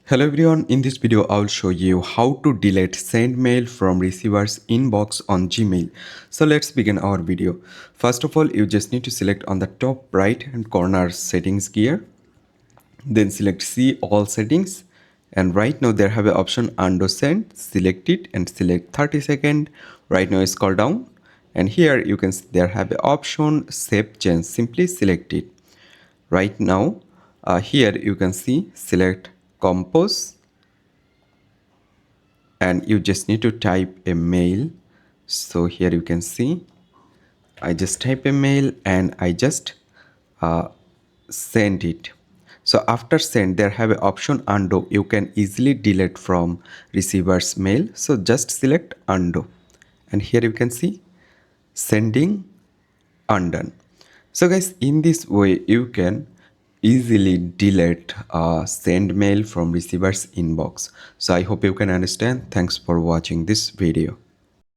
Hello everyone, in this video I will show you how to delete send mail from receiver's inbox on Gmail. So let's begin our video. First of all, you just need to select on the top right hand corner settings gear. Then select see all settings, and right now there have an option undo send. Select it and select 30 seconds. Right now scroll down and here you can see there have an option save change. Simply select it. Right now here you can see select compose and you just need to type a mail. So here you can see I just type a mail and I just uh, send it. So after send there have an option undo. You can easily delete from receiver's mail, so just select undo and here you can see sending undone. So guys, in this way you can easily delete send mail from receiver's inbox. So I hope you can understand. Thanks for watching this video.